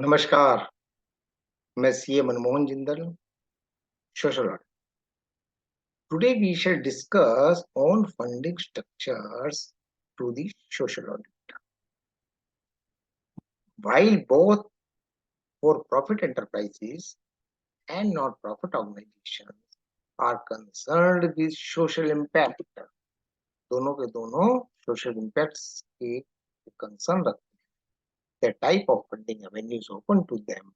नमस्कार। मैं CA Manmohan Jindal, social worker. Today we shall discuss on funding structures to the social audit. While both for-profit enterprises and not-profit organizations are concerned with social impact, दोनों के दोनों social impacts के concern रखते हैं. The type of funding avenues open to them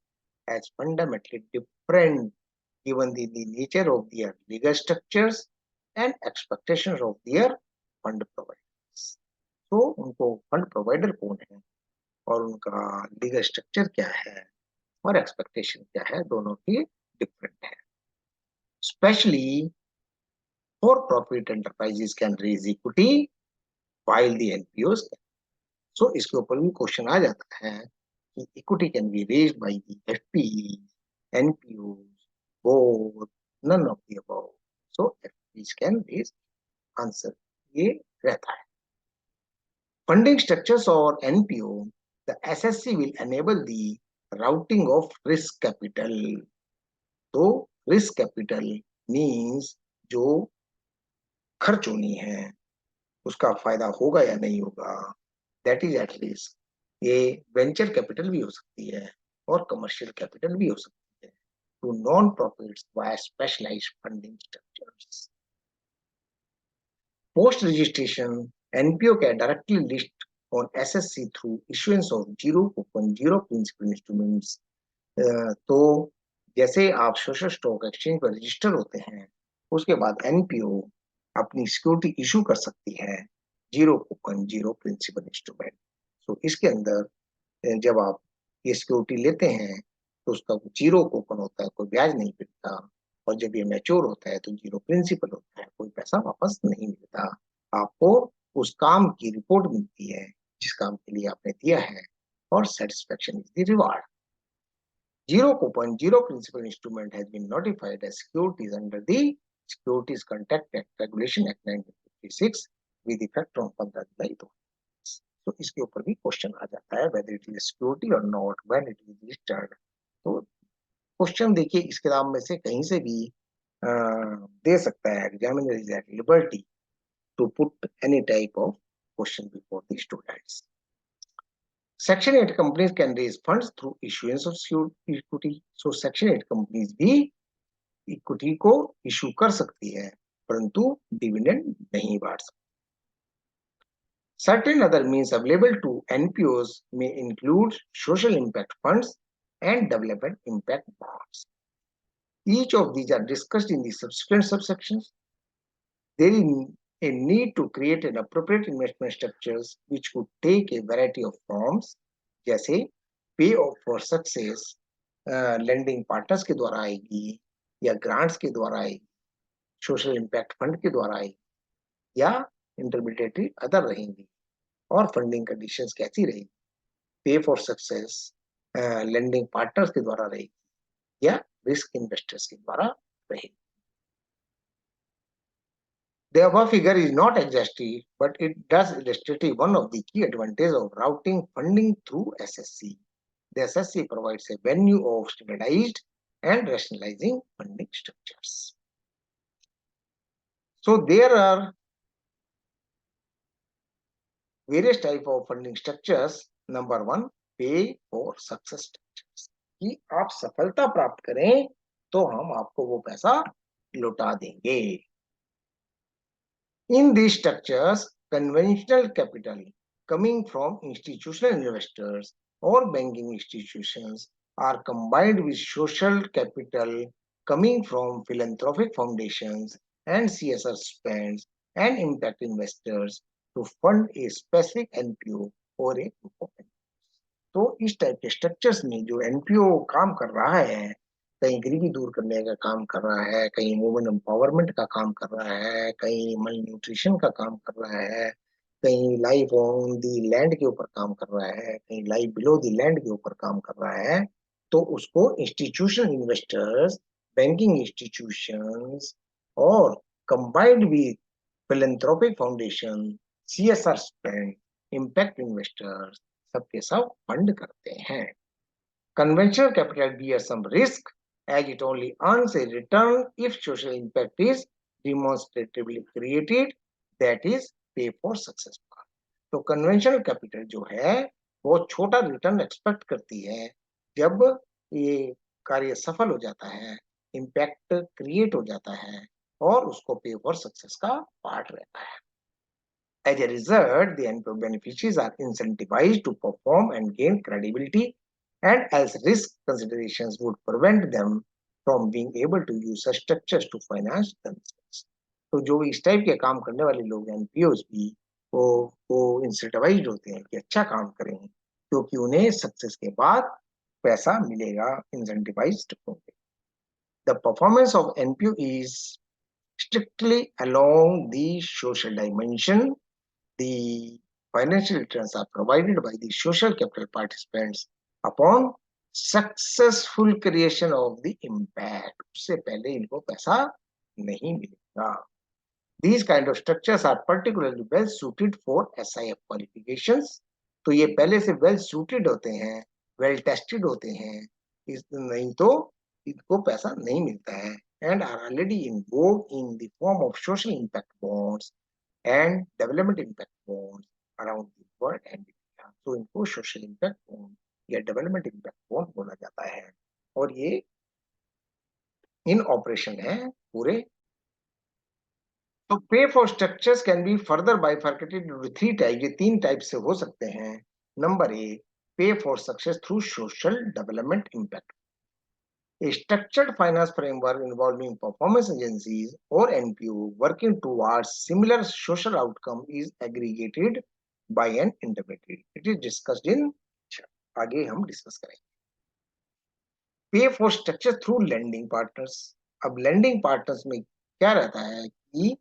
as fundamentally different given the nature of their legal structures and expectations of their fund providers. तो उनको fund provider कौन है और उनका लीगल स्ट्रक्चर क्या है और एक्सपेक्टेशन क्या है, दोनों की डिफरेंट है. Specially for profit enterprises can raise equity while the NPOs can. So इसके ऊपर भी क्वेश्चन आ जाता है कि equity can be raised by the FP, NPOs, both, none of the above. So FPs can raise. Answer ये रहता है. Funding structures और NPO, the SSC will enable the routing of risk capital. तो risk capital means जो खर्च होनी है उसका फायदा होगा या नहीं होगा, दैट इज एट रिस्क. ये वेंचर कैपिटल भी हो सकती है और कमर्शियल कैपिटल भी हो सकती है to non profits by specialized funding structures. Post registration NPO can directly list on SSC through issuance of zero coupon, zero principal instruments. तो जैसे आप सोशल स्टॉक एक्सचेंज पर रजिस्टर होते हैं, उसके बाद एनपीओ अपनी सिक्योरिटी इशू कर सकती है zero coupon, zero principal instrument. तो इसके अंदर जब आप ये सिक्योरिटी लेते हैं तो उसका जीरो कूपन होता है, कोई ब्याज नहीं मिलता. और जब ये मैच्योर होता है तो जीरो प्रिंसिपल होता है, कोई पैसा वापस नहीं मिलता. आपको उस काम की रिपोर्ट मिलती है जिस काम के लिए आपने दिया है, और satisfaction is the reward. Zero coupon, zero principal instrument has been notified as securities under the Securities Contract Act Regulation Act 1956 with effect from 15 July 2000. तो इसके ऊपर भी क्वेश्चन आ जाता है whether it is security or not when it is registered. तो question देखिए इस किताब में से कहीं से भी दे सकता है. Examiner is at liberty to put any type of question before the students. Section 8 companies can raise funds through issuance of equity. So Section 8 companies भी इक्विटी को इशू कर सकती है परंतु डिविडेंड नहीं बांट सकती. Certain other means available to NPOs may include social impact funds and development impact bonds. Each of these are discussed in the subsequent subsections. There is a need to create an appropriate investment structures which could take a variety of forms, जैसे पे of for success lending partners के द्वारा आएगी, या grants के द्वारा आएगी, social impact fund के द्वारा आएगी, या इंटरमीडिएटरी अदर रहेंगी. और फंडिंग कंडीशंस कैसी रहेगी, पे फॉर सक्सेस लेंडिंग पार्टनर्स के द्वारा रहेगी या रिस्क इन्वेस्टर्स के द्वारा रहेगी. The above figure is not exhaustive, but it does illustrate one of the key advantages of routing funding through SSC. The SSC provides a venue of standardized and rationalizing funding structures. So there are various types of funding structures. Number one, pay for success structures. कि आप सफलता प्राप्त करें तो हम आपको वो पैसा लौटा देंगे. In these structures, conventional capital coming from institutional investors or banking institutions are combined with social capital coming from philanthropic foundations and CSR spends and impact investors to fund a specific NPO or a group of NPOs. तो इस type के structures में जो NPO काम कर रहा है, कहीं गरीबी दूर करने का काम कर रहा है, कहीं वुमेन एम्पावरमेंट का काम कर रहा है, कहीं मल न्यूट्रिशन का काम कर रहा है, कहीं लाइफ ऑन दी लैंड के ऊपर काम कर रहा है, कहीं लाइफ बिलो दी लैंड के ऊपर काम कर रहा है, तो उसको इंस्टीट्यूशनल इन्वेस्टर्स, बैंकिंग इंस्टीट्यूशंस और combined with philanthropic foundation, CSR spend, impact investors सबके सब फंड करते हैं. Conventional capital bears some risk as it only earns a return if social impact is demonstratively created, that is pay for success part. तो conventional capital जो है वो छोटा return expect करती है जब ये कार्य सफल हो जाता है, इम्पैक्ट क्रिएट हो जाता है और उसको पे फॉर सक्सेस का पार्ट रहता है. As a result, the NPO beneficiaries are incentivized to perform and gain credibility, and as risk considerations would prevent them from being able to use such structures to finance themselves. तो जो इस type के काम करने वाले लोग हैं एनपीओज भी वो इंसेंटिवाइज्ड होते हैं कि अच्छा काम करें क्योंकि उन्हें सक्सेस के बाद पैसा मिलेगा, इंसेंटिवाइज्ड होंगे. The performance of NPO is strictly along the social dimension. The financial returns are provided by the social capital participants upon successful creation of the impact. उससे पहले इनको पैसा नहीं मिलेगा. These kind of structures are particularly well suited for SIF qualifications. तो ये पहले से well suited होते हैं, well tested होते हैं. नहीं तो इनको पैसा नहीं मिलता है and are already in vogue in the form of social impact bonds and development impact bonds around the world and India. तो इनको सोशल इम्पैक्ट बॉन्ड या डेवलपमेंट इम्पैक्ट बॉन्ड बोला जाता है और ये इन ऑपरेशन है पूरे. तो पे for structures can be further bifurcated into three type. ये तीन टाइप से हो सकते हैं. नंबर ए, पे for success through social development impact. A structured finance framework involving performance agencies or NPO working towards similar social outcome is aggregated by an intermediary. It is discussed in आगे हम discuss करेंगे. पे for structure through lending partners. अब lending partners में क्या रहता है कि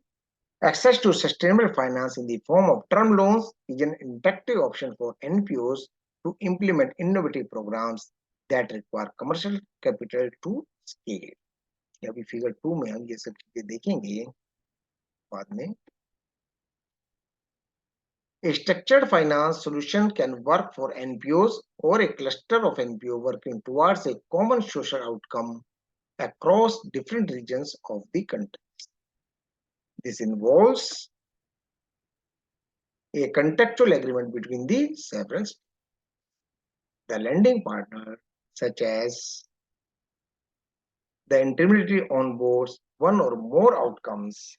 access to sustainable finance in the form of term loans is an attractive option for NPOs to implement innovative programs that require commercial capital to scale. अभी figure 2 में हम ये सब चीजें देखेंगे बाद में. A structured finance solution can work for NPOs or a cluster of NPO working towards a common social outcome across different regions of the country. This involves a contractual agreement between the several. The lending partner, such as the intermediary onboards one or more outcomes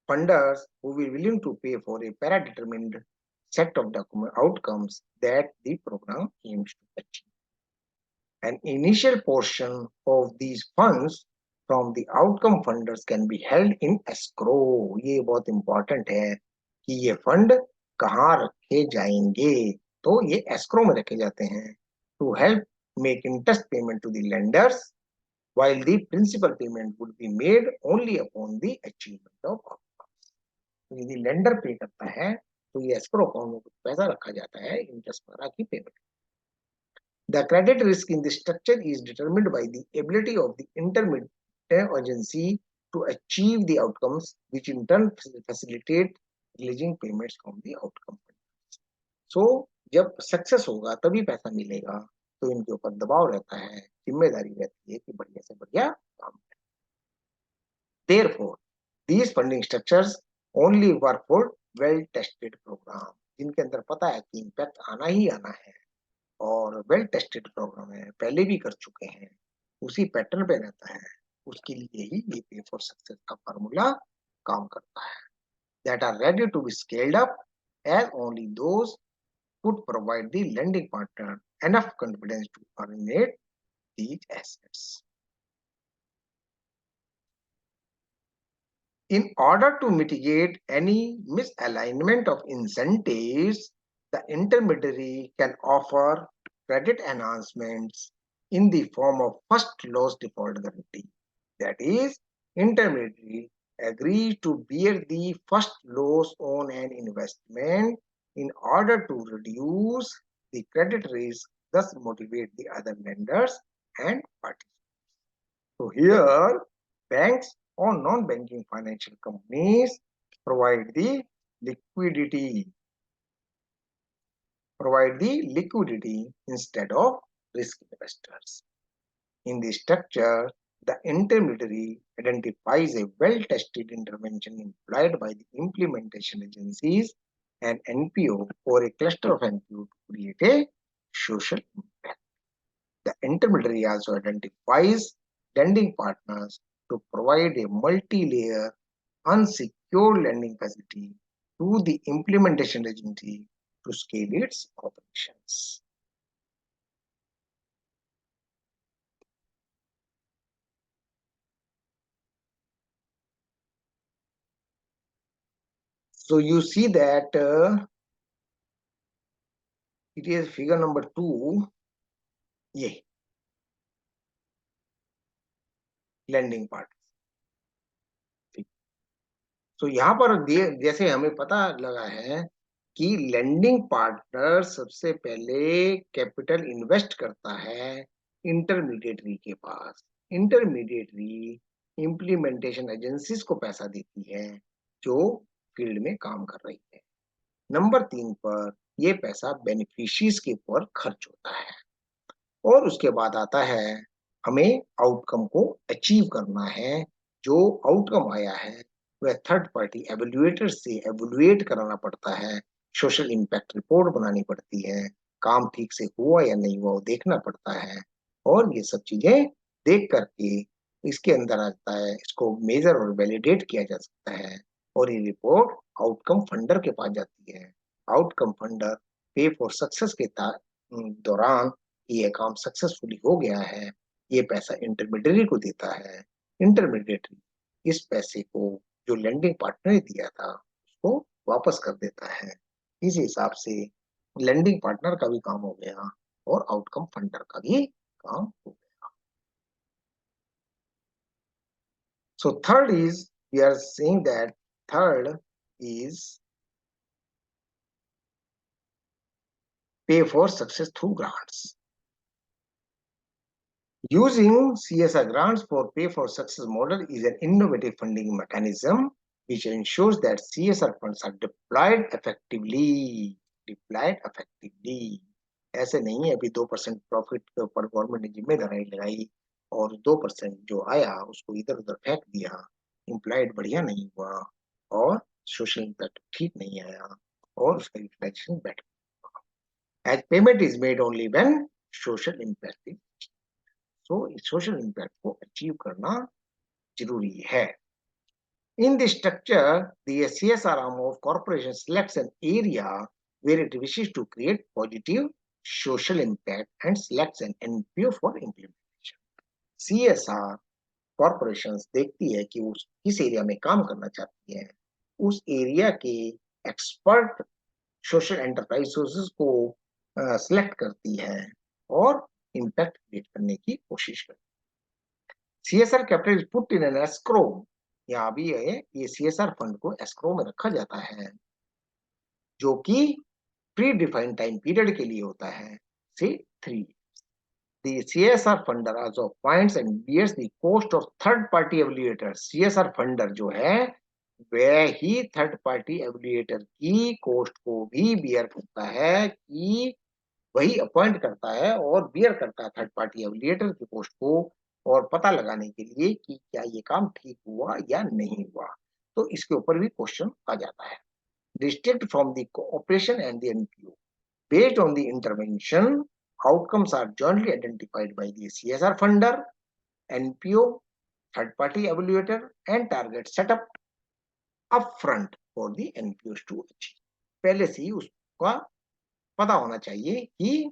funders who will be willing to pay for a para-determined set of outcomes that the program aims to achieve. An initial portion of these funds from the outcome funders can be held in escrow. ये बहुत important है कि ये fund कहाँ रखे जाएंगे. तो ये escrow में रखे जाते हैं to help make interest payment to the lenders, while the principal payment would be made only upon the achievement of outcomes. यदि lender पे करता है तो ये escrow account में पैसा रखा जाता है interest वगैरह की payment. The credit risk in the structure is determined by the ability of the intermediate agency to achieve the outcomes, which in turn facilitate releasing payments from the outcome. So, जब success होगा तभी पैसा मिलेगा. तो इनके ऊपर दबाव रहता है, जिम्मेदारी रहती है कि बढ़िया से बढ़िया काम करें. Therefore, these funding structures only work for well-tested program, जिनके अंदर पता है कि इम्पैक्ट आना ही आना है और वेल टेस्टेड प्रोग्राम है, पहले भी कर चुके हैं, उसी पैटर्न पे रहता है, उसके लिए ही ये पे फॉर सक्सेस का फार्मूला काम करता है. That are ready to be scaled up as only those could provide the lending partner enough confidence to originate these assets. In order to mitigate any misalignment of incentives, the intermediary can offer credit enhancements in the form of first loss default guarantee. That is, intermediary agrees to bear the first loss on an investment in order to reduce the credit risk, thus motivate the other lenders and participants. So here, banks or non-banking financial companies provide the liquidity provide the liquidity instead of risk investors. In the structure, the intermediary identifies a well-tested intervention employed by the implementation agencies and NPO or a cluster of NPO to create a social impact. The intermediary also identifies lending partners to provide a multi-layer unsecured lending facility to the implementation agency to scale its operations. So you see that it is figure number 2, ये lending part. तो यहाँ पर जैसे हमें पता लगा है कि लेंडिंग पार्टनर सबसे पहले कैपिटल इन्वेस्ट करता है इंटरमीडिएटरी के पास। इंटरमीडिएटरी इम्प्लीमेंटेशन एजेंसीज को पैसा देती है जो फील्ड में काम कर रही है। नंबर 3 पर ये पैसा बेनिफिशियरीज के ऊपर खर्च होता है और उसके बाद आता है हमें आउटकम को अचीव करना है। जो आउटकम आया है वह थर्ड पार्टी एवेल्युएटर से एवेल्युएट कराना पड़ता है, सोशल इम्पैक्ट रिपोर्ट बनानी पड़ती है, काम ठीक से हुआ या नहीं हुआ वो देखना पड़ता है और ये सब चीजें देख करके इसके अंदर आता है, इसको मेजर और वैलिडेट किया जा सकता है और ये रिपोर्ट आउटकम फंडर के पास जाती है। आउटकम फंडर पे फॉर सक्सेस के दौरान ये काम सक्सेसफुली हो गया है, ये पैसा इंटरमीडियरी को देता है। इंटरमीडिएटरी इस पैसे को जो लेंडिंग पार्टनर ने दिया था उसको वापस कर देता है। इस हिसाब से लेंडिंग पार्टनर का भी काम हो गया और आउटकम फंडर का भी काम हो गया। So third is, we are saying that third is pay for success through grants. Using CSR grants for pay for success model is an innovative funding mechanism which ensures that CSR funds are deployed effectively. ऐसे नहीं है अभी 2% profit के ऊपर government ने जिम्मेदारी लगाई और 2% जो आया उसको इधर उधर फेंक दिया, इम्प्लाइड बढ़िया नहीं हुआ और सोशल इम्पैक्ट ठीक नहीं आया और उसका utilization better. As payment is made only when social impact is, so social impact को अचीव करना जरूरी है। In the structure, the CSR arm of corporation selects an area where it wishes to create positive social impact and selects an NPO for implementation. CSR corporations देखती है कि उस किस area में काम करना चाहती है, उस एरिया के एक्सपर्ट सोशल एंटरप्राइज रिसोर्सेज को सिलेक्ट करती है और इम्पैक्ट क्रिएट करने की कोशिश करती है। CSR capital is put in an escrow, यहाँ भी है ये CSR फंड को एस्क्रो में रखा जाता है जो कि प्री डिफाइंड टाइम पीरियड के लिए होता है से 3 years. The CSR funder also appoints and bears the cost of third party evaluator. CSR funder जो है वह ही थर्ड पार्टी एवेल्युएटर की कॉस्ट को भी बियर करता है कि वही अपॉइंट करता है और बियर करता है थर्ड पार्टी एवेल्युएटर की पोस्ट को और पता लगाने के लिए कि क्या ये काम ठीक हुआ या नहीं हुआ। तो इसके ऊपर भी क्वेश्चन आ जाता है। Distinct from the cooperation and the NPO, based on the intervention, outcomes are jointly identified by the CSR funder, NPO, third party evaluator and target set up upfront for the NPOs to achieve. पहले से ही उसका पता होना चाहिए कि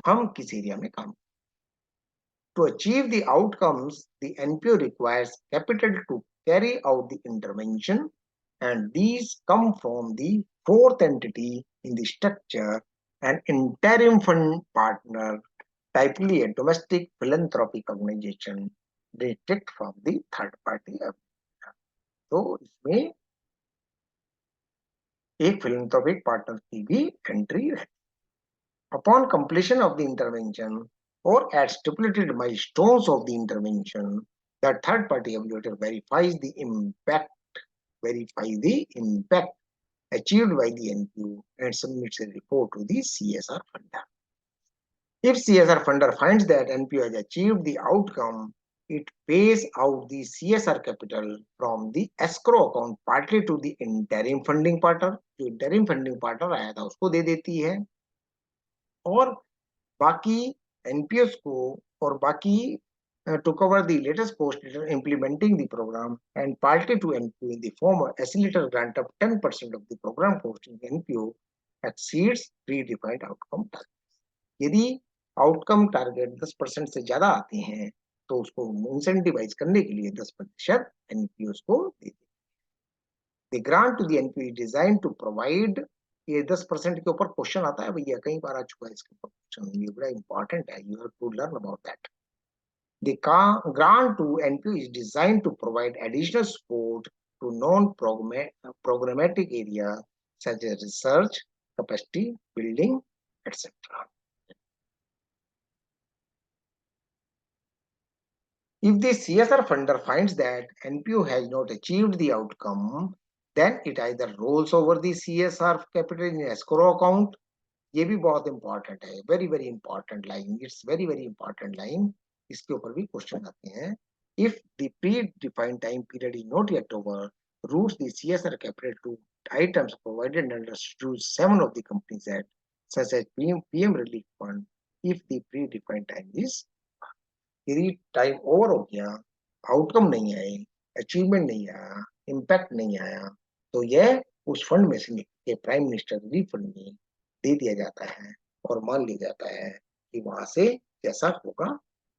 हम किस area में काम। To achieve the outcomes, the NPO requires capital to carry out the intervention, and these come from the fourth entity in the structure, an interim fund partner, typically a domestic philanthropic organization, distinct from the third party. तो इसमें एक philanthropic partner की भी entry रहती है। Upon completion of the intervention or at stipulated milestones of the intervention, the third party evaluator verifies the impact achieved by the NPO and submits a report to the CSR funder. If CSR funder finds that NPO has achieved the outcome, it pays out the CSR capital from the escrow account partly to the interim funding partner. जो interim funding partner आया था उसको दे देती है, और बाकी NPOs को, और बाकी to cover the latest cost implementing the program, and partly to NPO in the form of accelerator grant of 10% of the program cost in NPO exceeds predefined outcome target. यदि आउटकम टारगेट 10% से ज्यादा आते हैं तो उसको incentivise करने के लिए 10% एनपीओ को दे दें। The grant to the NPO is designed to provide, ये 10% के ऊपर क्वेश्चन आता है भैया, कई बार आ चुका है इसके ऊपर क्वेश्चन, ये बड़ा इंपॉर्टेंट है, you have to learn about that. The grant to NPO is designed to provide additional support to non-programmatic area such as research, capacity building, etc. If the CSR funder finds that NPO has not achieved the outcome, then it either rolls over the CSR capital in escrow account. ये भी बहुत important है, very very important line, it's very very important line, इसके ऊपर भी question आते हैं. If the predefined time period is not yet over, routes the CSR capital to items provided under Schedule 7 of the Companies Act, such as PM Relief Fund, if the predefined time is, यदि time over हो गया, outcome नहीं आए, achievement नहीं आया, impact नहीं आया, तो यह उस फंड में से निकल के प्राइम मिनिस्टर रिलीफ फंड में दे दिया जाता है और मान लिया जाता है कि वहां से जैसा होगा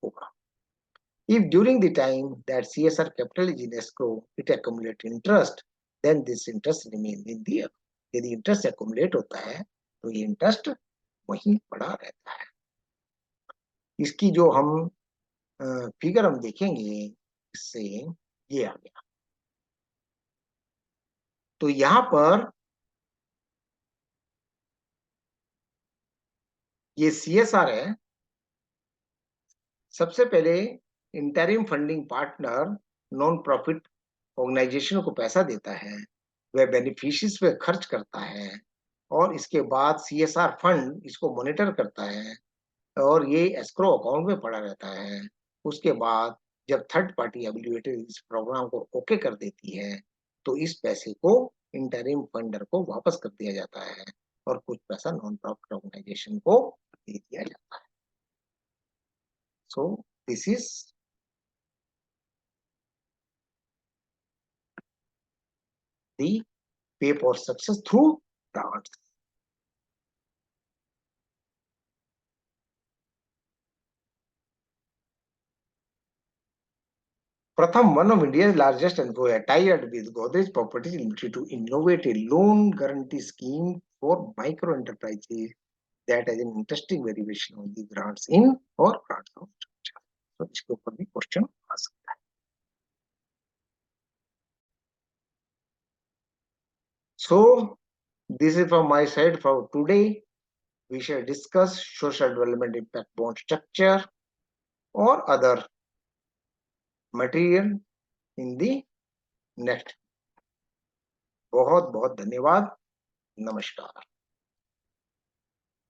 होगा. If during the time that CSR capital is in escrow it accumulate interest, then this interest remain in the, यदि इंटरेस्ट accumulate होता है तो ये इंटरेस्ट वहीं पड़ा रहता है. इसकी जो हम फिगर हम देखेंगे, इससे ये आ गया. तो यहां पर ये सीएसआर है. सबसे पहले interim funding partner non profit organization को पैसा देता है, वह बेनिफिशियरीज पे खर्च करता है, और इसके बाद सीएसआर फंड इसको मॉनिटर करता है और ये एस्क्रो अकाउंट में पड़ा रहता है. उसके बाद जब थर्ड पार्टी एवेल्युएटर इस प्रोग्राम को ओके कर देती है तो इस पैसे को इंटरिम फंडर को वापस कर दिया जाता है और कुछ पैसा नॉन प्रॉफिट ऑर्गेनाइजेशन को दे दिया जाता है. So this is the pay for success through grants. Pratham, one of India's largest employer, tied with Godrej Properties Limited to innovate a loan guarantee scheme for micro enterprises that has an interesting variation on the grants in or grants out structure. So इसके ऊपर भी question आ सकता है. So this is from my side for today. We shall discuss social development impact bond structure or other material in the next. बहुत बहुत धन्यवाद. नमस्कार.